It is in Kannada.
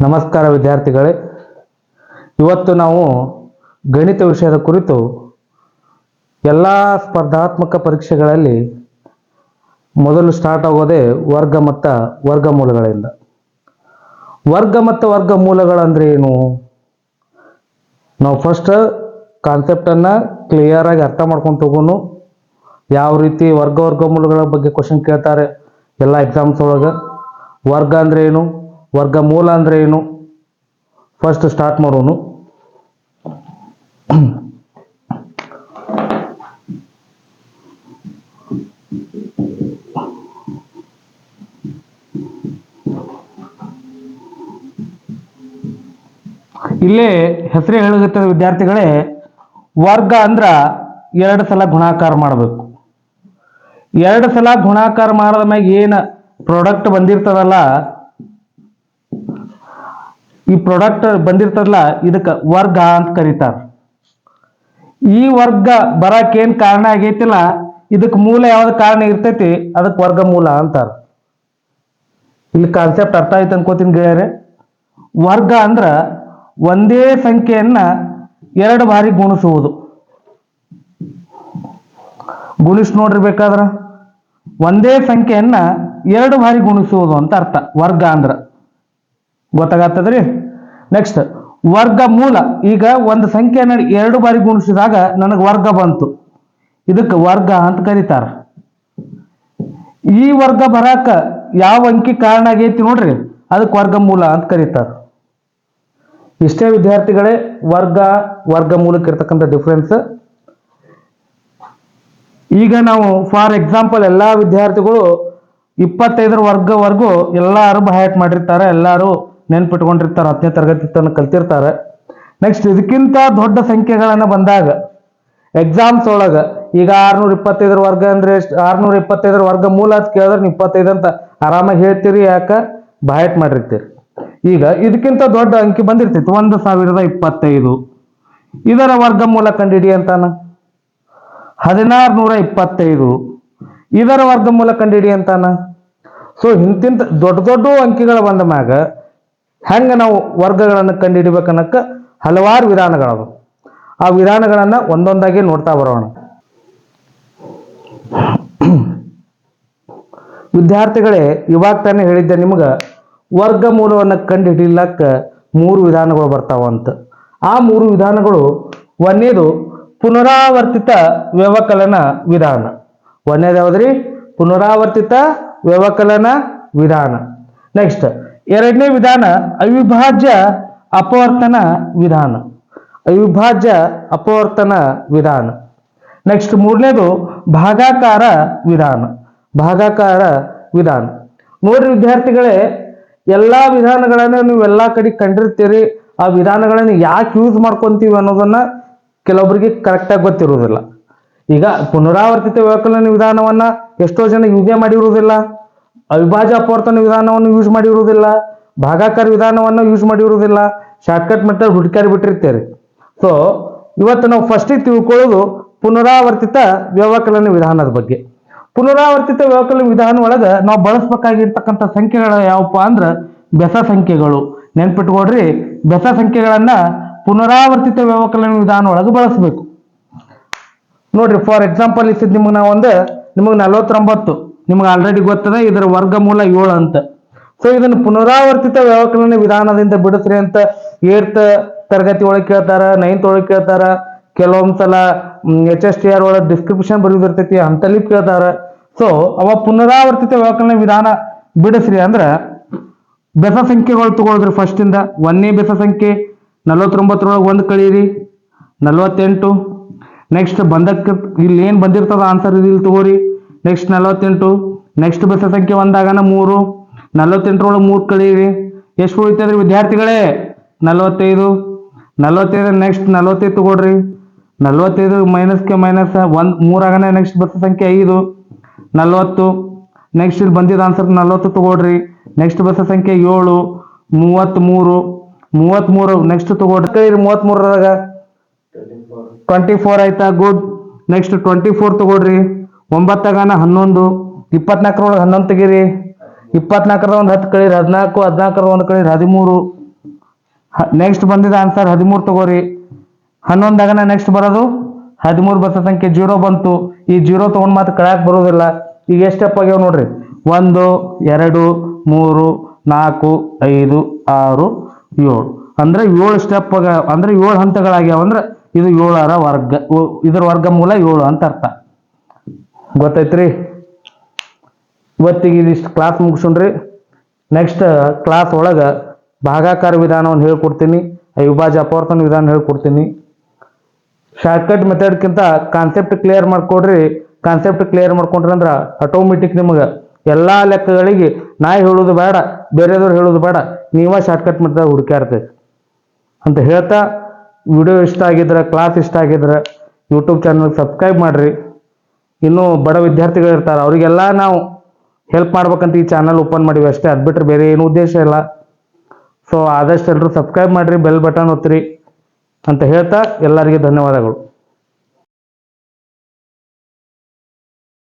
ನಮಸ್ಕಾರ ವಿದ್ಯಾರ್ಥಿಗಳೇ, ಇವತ್ತು ನಾವು ಗಣಿತ ವಿಷಯದ ಕುರಿತು ಎಲ್ಲ ಸ್ಪರ್ಧಾತ್ಮಕ ಪರೀಕ್ಷೆಗಳಲ್ಲಿ ಮೊದಲು ಸ್ಟಾರ್ಟ್ ಆಗೋದೇ ವರ್ಗ ಮತ್ತು ವರ್ಗಮೂಲಗಳಿಂದ. ವರ್ಗ ಮತ್ತು ವರ್ಗಮೂಲಗಳಂದ್ರೆ ಏನು? ನಾವು ಫಸ್ಟ್ ಕಾನ್ಸೆಪ್ಟನ್ನು ಕ್ಲಿಯರಾಗಿ ಅರ್ಥ ಮಾಡ್ಕೊಂಡು ತಗೋನು. ಯಾವ ರೀತಿ ವರ್ಗಮೂಲಗಳ ಬಗ್ಗೆ ಕ್ವಶನ್ ಕೇಳ್ತಾರೆ ಎಲ್ಲ ಎಕ್ಸಾಮ್ಸ್ ಒಳಗೆ. ವರ್ಗ ಅಂದರೆ ಏನು, ವರ್ಗಮೂಲ ಅಂದರೆ ಏನು, ಫಸ್ಟ್ ಸ್ಟಾರ್ಟ್ ಮಾಡೋನು. ಇಲ್ಲೇ ಹೆಸರೇ ಹೇಳುತ್ತೆ ವಿದ್ಯಾರ್ಥಿಗಳೇ, ವರ್ಗ ಅಂದ್ರ 2 ಸಲ ಗುಣಾಕಾರ ಮಾಡಬೇಕು. 2 ಸಲ ಗುಣಾಕಾರ ಮಾಡಿದ ಮ್ಯಾಗ ಏನು ಪ್ರಾಡಕ್ಟ್ ಬಂದಿರ್ತದಲ್ಲ, ಈ ಪ್ರಾಡಕ್ಟ್ ಬಂದಿರ್ತದಲ್ಲ ಇದಕ್ಕೆ ವರ್ಗ ಅಂತ ಕರೀತಾರೆ. ಈ ವರ್ಗ ಬರಕ್ಕೆ ಏನ್ ಕಾರಣ ಆಗೈತಿಲ್ಲ, ಇದಕ್ಕೆ ಮೂಲ ಯಾವ್ದು ಕಾರಣ ಇರ್ತೈತಿ ಅದಕ್ಕೆ ವರ್ಗಮೂಲ ಅಂತಾರ. ಇಲ್ಲಿ ಕಾನ್ಸೆಪ್ಟ್ ಅರ್ಥ ಆಯ್ತು ಅನ್ಕೋತೀನಿ ಗೆಳೆಯರೆ. ವರ್ಗ ಅಂದ್ರ ಒಂದೇ ಸಂಖ್ಯೆಯನ್ನ 2 ಬಾರಿ ಗುಣಿಸುವುದು. ಗುಣಿಸ್ ನೋಡ್ರಿ ಬೇಕಾದ್ರ, ಒಂದೇ ಸಂಖ್ಯೆಯನ್ನ 2 ಬಾರಿ ಗುಣಿಸುವುದು ಅಂತ ಅರ್ಥ ವರ್ಗ ಅಂದ್ರ. ಗೊತ್ತಾಗತ್ತದ್ರಿ? ನೆಕ್ಸ್ಟ್ ವರ್ಗಮೂಲ. ಈಗ ಒಂದು ಸಂಖ್ಯೆಯನ್ನು 2 ಬಾರಿ ಗುಣಿಸಿದಾಗ ನನಗೆ ವರ್ಗ ಬಂತು, ಇದಕ್ಕೆ ವರ್ಗ ಅಂತ ಕರೀತಾರ. ಈ ವರ್ಗ ಬರಾಕ ಯಾವ ಅಂಕಿ ಕಾರಣ ಆಗೈತಿ ನೋಡ್ರಿ, ಅದಕ್ಕೆ ವರ್ಗಮೂಲ ಅಂತ ಕರೀತಾರ. ಇಷ್ಟೇ ವಿದ್ಯಾರ್ಥಿಗಳೇ ವರ್ಗ ವರ್ಗಮೂಲಕ್ಕೆ ಇರ್ತಕ್ಕಂಥ ಡಿಫ್ರೆನ್ಸ್. ಈಗ ನಾವು ಫಾರ್ ಎಕ್ಸಾಂಪಲ್ ಎಲ್ಲ ವಿದ್ಯಾರ್ಥಿಗಳು 25 ವರ್ಗವರೆಗೂ ಎಲ್ಲರೂ ಬಹಾಟ್ ಮಾಡಿರ್ತಾರೆ, ಎಲ್ಲರೂ ನೆನ್ಪಿಟ್ಕೊಂಡಿರ್ತಾರೆ, 10ನೇ ತರಗತಿ ತನಕ ಕಲ್ತಿರ್ತಾರೆ. ನೆಕ್ಸ್ಟ್ ಇದಕ್ಕಿಂತ ದೊಡ್ಡ ಸಂಖ್ಯೆಗಳನ್ನ ಬಂದಾಗ ಎಕ್ಸಾಮ್ಸ್ ಒಳಗ ಈಗ 625 ವರ್ಗ ಅಂದ್ರೆ 625 ವರ್ಗ ಮೂಲ ಅಂತ ಕೇಳಿದ್ರೆ 25 ಅಂತ ಆರಾಮಾಗಿ ಹೇಳ್ತೀರಿ, ಯಾಕ ಬಹಾಟ್ ಮಾಡಿರ್ತೀರಿ. ಈಗ ಇದಕ್ಕಿಂತ ದೊಡ್ಡ ಅಂಕಿ ಬಂದಿರ್ತೈತಿ 1025, ಇದರ ವರ್ಗಮೂಲ ಕಂಡಿಡಿ ಅಂತಾನ. 1625 ಇದರ ವರ್ಗಮೂಲ ಕಂಡಿಡಿ ಅಂತಾನ. ಸೊ ಇಂತಿಂತ ದೊಡ್ಡ ದೊಡ್ಡ ಅಂಕಿಗಳು ಬಂದ ಮ್ಯಾಗ ಹೆಂಗ ನಾವು ವರ್ಗಗಳನ್ನು ಕಂಡುಹಿಡಿಬೇಕನ್ನಕ್ಕೆ ಹಲವಾರು ವಿಧಾನಗಳವು. ಆ ವಿಧಾನಗಳನ್ನ ಒಂದೊಂದಾಗಿ ನೋಡ್ತಾ ಬರೋಣ. ವಿದ್ಯಾರ್ಥಿಗಳೇ, ಇವಾಗ ತಾನೇ ಹೇಳಿದ್ದೆ ನಿಮ್ಗೆ ವರ್ಗಮೂಲವನ್ನು ಕಂಡುಹಿಡಿಯಲಕ್ಕ 3 ವಿಧಾನಗಳು ಬರ್ತಾವಂತ. ಆ 3 ವಿಧಾನಗಳು, ಒಂದನೇದು ಪುನರಾವರ್ತಿತ ವ್ಯವಕಲನ ವಿಧಾನ. ಒಂದನೇದು ಯಾವ್ದ್ರಿ? ಪುನರಾವರ್ತಿತ ವ್ಯವಕಲನ ವಿಧಾನ. ನೆಕ್ಸ್ಟ್ ಎರಡನೇ ವಿಧಾನ ಅವಿಭಾಜ್ಯ ಅಪವರ್ತನ ವಿಧಾನ. ಅವಿಭಾಜ್ಯ ಅಪವರ್ತನ ವಿಧಾನ. ನೆಕ್ಸ್ಟ್ ಮೂರನೇದು ಭಾಗಾಕಾರ ವಿಧಾನ. ಭಾಗಾಕಾರ ವಿಧಾನ. ನೋಡ್ರಿ ವಿದ್ಯಾರ್ಥಿಗಳೇ, ಎಲ್ಲಾ ವಿಧಾನಗಳನ್ನ ನೀವು ಎಲ್ಲಾ ಕಡೆ ಕಂಡಿರ್ತೀರಿ. ಆ ವಿಧಾನಗಳನ್ನು ಯಾಕೆ ಯೂಸ್ ಮಾಡ್ಕೊಂತೀವಿ ಅನ್ನೋದನ್ನ ಕೆಲವೊಬ್ಬರಿಗೆ ಕರೆಕ್ಟಾಗಿ ಗೊತ್ತಿರುವುದಿಲ್ಲ. ಈಗ ಪುನರಾವರ್ತಿತ ವ್ಯವಕಲನ ವಿಧಾನವನ್ನ ಎಷ್ಟೋ ಜನ ಯೂಸೇ ಮಾಡಿರುವುದಿಲ್ಲ, ಅವಿಭಾಜ್ಯ ಅಪವರ್ತನ ವಿಧಾನವನ್ನು ಯೂಸ್ ಮಾಡಿರುವುದಿಲ್ಲ, ಭಾಗಾಕಾರ ವಿಧಾನವನ್ನು ಯೂಸ್ ಮಾಡಿರುವುದಿಲ್ಲ, ಶಾರ್ಟ್ಕಟ್ ಮೆಥಡ್ ಹುಡುಕಾಡಿ ಬಿಟ್ಟಿರ್ತೀರಿ. ಸೊ ಇವತ್ತು ನಾವು ಫಸ್ಟಿಗೆ ತಿಳ್ಕೊಳ್ಳೋದು ಪುನರಾವರ್ತಿತ ವ್ಯವಕಲನ ವಿಧಾನದ ಬಗ್ಗೆ. ಪುನರಾವರ್ತಿತ ವ್ಯವಕಲನ ವಿಧಾನ ಒಳಗೆ ನಾವು ಬಳಸಬೇಕಾಗಿರ್ತಕ್ಕಂಥ ಸಂಖ್ಯೆಗಳು ಯಾವಪ್ಪ ಅಂದ್ರೆ ಬೆಸ ಸಂಖ್ಯೆಗಳು. ನೆನ್ಪಿಟ್ಕೊಡ್ರಿ, ಬೆಸ ಸಂಖ್ಯೆಗಳನ್ನ ಪುನರಾವರ್ತಿತ ವ್ಯವಕಲನ ವಿಧಾನ ಒಳಗೆ ಬಳಸಬೇಕು. ನೋಡ್ರಿ, ಫಾರ್ ಎಕ್ಸಾಂಪಲ್ ಇಸಿದ್ ನಿಮಗೆ ನಿಮಗೆ 49 ನಿಮ್ಗೆ ಆಲ್ರೆಡಿ ಗೊತ್ತದ, ಇದರ ವರ್ಗಮೂಲ 7 ಅಂತ. ಸೊ ಇದನ್ನು ಪುನರಾವರ್ತಿತ ವ್ಯವಕಲನ ವಿಧಾನದಿಂದ ಬಿಡಿಸ್ರಿ ಅಂತ 8th ತರಗತಿ ಒಳಗೆ ಕೇಳ್ತಾರ, 9th ಒಳಗೆ ಕೇಳ್ತಾರ, ಕೆಲವೊಂದ್ಸಲ HSTR ಒಳಗೆ ಡಿಸ್ಕ್ರಿಪ್ಷನ್ ಬರೆದಿರ್ತೈತಿ ಅಂತಲ್ಲಿ ಕೇಳ್ತಾರ. ಸೊ ಅವ ಪುನರಾವರ್ತಿತ ವ್ಯವಕಲನ ವಿಧಾನ ಬಿಡಿಸ್ರಿ ಅಂದ್ರ ಬೆಸ ಸಂಖ್ಯೆಗಳು ತಗೊಳ್ರಿ. ಫಸ್ಟ್ ಇಂದ 1ನೇ ಬೆಸ ಸಂಖ್ಯೆ 49 1 ಕಳೀರಿ 48. ನೆಕ್ಸ್ಟ್ ಬಂದಕ್ಕೆ ಇಲ್ಲಿ ಏನ್ ಬಂದಿರ್ತದ ಆನ್ಸರ್ ಇಲ್ಲಿ ತಗೋರಿ. ನೆಕ್ಸ್ಟ್ 48. ನೆಕ್ಸ್ಟ್ ಬೆಸ ಸಂಖ್ಯೆ 1 ಆಗಾನ 3. 48 3 ಕಳೀರಿ. ಎಷ್ಟು ಉಳಿತದ್ರಿ ವಿದ್ಯಾರ್ಥಿಗಳೇ? 45. 45 ನೆಕ್ಸ್ಟ್ 45 ತಗೊಳ್ರಿ. 45 ಮೈನಸ್ಗೆ ಮೈನಸ್ 1 3 ಆಗಾನ ನೆಕ್ಸ್ಟ್ ಬೆಸ ಸಂಖ್ಯೆ 5 40. ನೆಕ್ಸ್ಟ್ ಇಲ್ಲಿ ಬಂದಿದ್ದ ಆನ್ಸರ್ 40 ತಗೊಳ್ರಿ. ನೆಕ್ಸ್ಟ್ ಬೆಸ ಸಂಖ್ಯೆ 7 33. ನೆಕ್ಸ್ಟ್ ತಗೊಳ್ರಿ 33ರಾಗ 24 ಆಯ್ತಾ? ಗುಡ್. ನೆಕ್ಸ್ಟ್ 24 ತಗೊಳ್ರಿ. 9 ಆಗಾನ 11. 24 11 ತೆಗೀರಿ. 24 10 ಕಳೀರಿ 14. 14 1 ಕಳೀರಿ 13. ನೆಕ್ಸ್ಟ್ ಬಂದಿದ್ದ ಆನ್ಸರ್ 13 ತಗೋರಿ. 11 ನೆಕ್ಸ್ಟ್ ಬರೋದು 13 ಬರ್ತದ ಸಂಖ್ಯೆ 0 ಬಂತು. ಈ 0 ತಗೊಂಡ್ ಮಾತ್ರ ಕಳ್ಯಾಕ್ ಬರೋದಿಲ್ಲ. ಈಗ ಎಷ್ಟು ಸ್ಟೆಪ್ ಆಗ್ಯಾವ ನೋಡ್ರಿ, 1 2 3 4 5 6 7 ಅಂದ್ರೆ 7 ಸ್ಟೆಪ್ ಅಂದ್ರೆ 7 ಹಂತಗಳಾಗ್ಯಾವ. ಅಂದ್ರೆ ಇದು 7ರ ವರ್ಗ, ಇದ್ರ ವರ್ಗಮೂಲ 7 ಅಂತ ಅರ್ಥ. ಗೊತ್ತೈತ್ರಿ? ಇವತ್ತಿಗೆ ಇದಿಷ್ಟು ಕ್ಲಾಸ್ ಮುಗಿಸೋಣ್ರಿ. ನೆಕ್ಸ್ಟ್ ಕ್ಲಾಸ್ ಒಳಗ ಭಾಗಾಕಾರ ವಿಧಾನವನ್ನು ಹೇಳ್ಕೊಡ್ತೀನಿ, ಅವಿಭಾಜ್ಯ ಅಪವರ್ತನ ವಿಧಾನ ಹೇಳ್ಕೊಡ್ತೀನಿ. ಶಾರ್ಟ್ಕಟ್ ಮೆಥಡ್ಕ್ಕಿಂತ ಕಾನ್ಸೆಪ್ಟ್ ಕ್ಲಿಯರ್ ಮಾಡ್ಕೊಡ್ರಿ. ಕಾನ್ಸೆಪ್ಟ್ ಕ್ಲಿಯರ್ ಮಾಡ್ಕೊಂಡ್ರಿ ಅಂದ್ರೆ ಆಟೋಮೆಟಿಕ್ ನಿಮಗೆ ಎಲ್ಲಾ ಲೆಕ್ಕಗಳಿಗೆ ನಾ ಹೇಳೋದು ಬೇಡ, ಬೇರೆದವ್ರು ಹೇಳೋದು ಬೇಡ, ನೀವ ಶಾರ್ಟ್ಕಟ್ ಮೆಥಡ್ ಹುಡುಕ್ಯಾಡ್ತೈತಿ ಅಂತ ಹೇಳ್ತಾ, ವಿಡಿಯೋ ಇಷ್ಟ ಆಗಿದ್ರೆ, ಕ್ಲಾಸ್ ಇಷ್ಟ ಆಗಿದ್ರೆ ಯೂಟ್ಯೂಬ್ ಚಾನಲ್ ಸಬ್ಸ್ಕ್ರೈಬ್ ಮಾಡ್ರಿ. ಇನ್ನೂ ಬಡ ವಿದ್ಯಾರ್ಥಿಗಳು ಇರ್ತಾರೆ, ಅವರಿಗೆಲ್ಲ ನಾವು ಹೆಲ್ಪ್ ಮಾಡ್ಬೇಕಂತ ಈ ಚಾನಲ್ ಓಪನ್ ಮಾಡಿವಿ ಅಷ್ಟೇ, ಅದು ಬಿಟ್ಟರೆ ಬೇರೆ ಏನು ಉದ್ದೇಶ ಇಲ್ಲ. ಸೊ ಆದಷ್ಟು ಎಲ್ಲರೂ ಸಬ್ಸ್ಕ್ರೈಬ್ ಮಾಡ್ರಿ, ಬೆಲ್ ಬಟನ್ ಒತ್ತಿರಿ ಅಂತ ಹೇಳ್ತಾ ಎಲ್ಲರಿಗೆ ಧನ್ಯವಾದಗಳು.